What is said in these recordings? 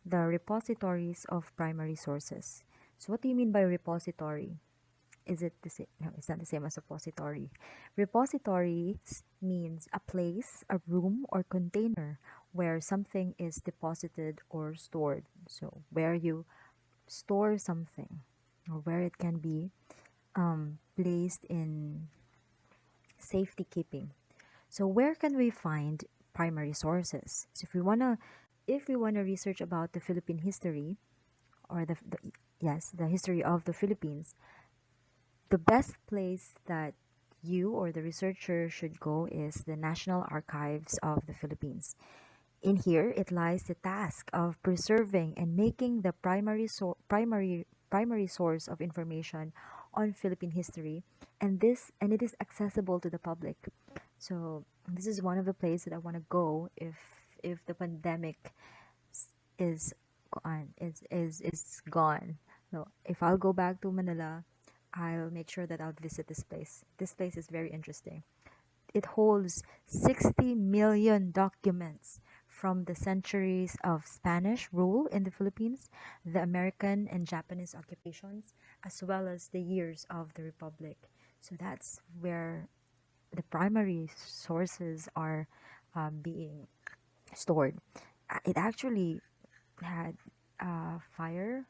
the repositories of primary sources. So what do you mean by repository? Is it the same? No, it's not the same as repository. Repositories means a place, a room, or container where something is deposited or stored. So where you store something, or where it can be placed in safety keeping. So where can we find primary sources? So if we wanna research about the Philippine history, or the history of the Philippines, the best place that you or the researcher should go is the National Archives of the Philippines. In here, it lies the task of preserving and making the primary source of information on Philippine history, and it is accessible to the public. So this is one of the places that I want to go if the pandemic is is gone. So if I'll go back to Manila, I'll make sure that I'll visit this place. This place is very interesting. It holds 60 million documents from the centuries of Spanish rule in the Philippines, the American and Japanese occupations, as well as the years of the Republic. So that's where the primary sources are being stored. It actually had fire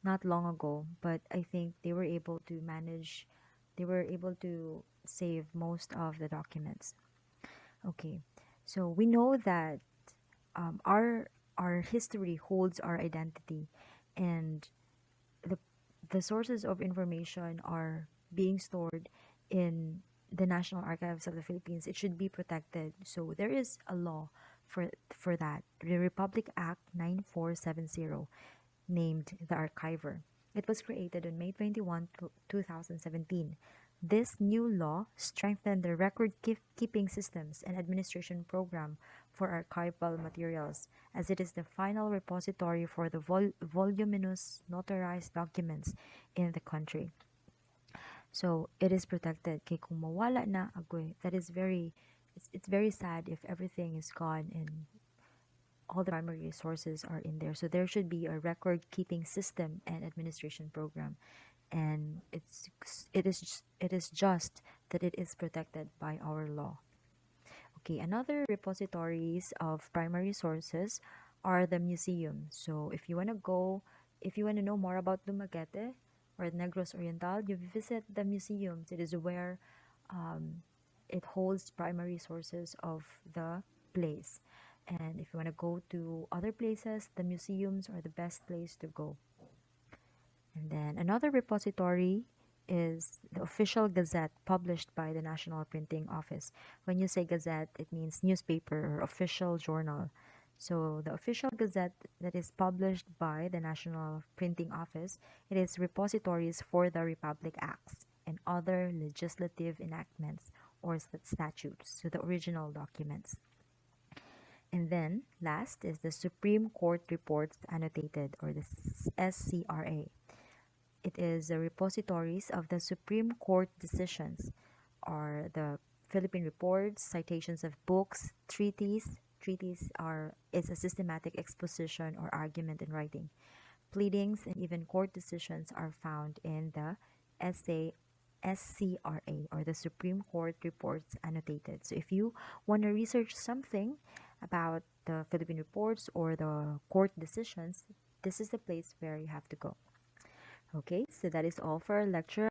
not long ago, but I think they were able to save most of the documents. Okay, so we know that our history holds our identity, and the the sources of information are being stored in the National Archives of the Philippines. It should be protected. So there is a law for that. The Republic Act 9470, named the Archiver. It was created on May 21, 2017. This new law strengthened the record keeping systems and administration program for archival materials, as it is the final repository for the voluminous notarized documents in the country. So it is protected. Kay kung mawala na agoy, that is it's very sad if everything is gone and all the primary sources are in there. So there should be a record keeping system and administration program, and it is just that it is protected by our law. Okay, another repositories of primary sources are the museums. So if you want to know more about Dumaguete or Negros Oriental, you visit the museums. It is where it holds primary sources of the place. And if you want to go to other places, the museums are the best place to go. And then another repository is the official Gazette published by the National Printing Office. When you say Gazette, it means newspaper or official journal. So the official Gazette that is published by the National Printing Office, it is repositories for the Republic Acts and other legislative enactments or statutes, so the original documents. And then last is the Supreme Court Reports Annotated, or the SCRA. It is the repositories of the Supreme Court decisions, or the Philippine reports, citations of books, treaties. Treaties is a systematic exposition or argument in writing. Pleadings and even court decisions are found in the SCRA, or the Supreme Court Reports Annotated. So if you want to research something about the Philippine reports or the court decisions, this is the place where you have to go. Okay, so that is all for our lecture.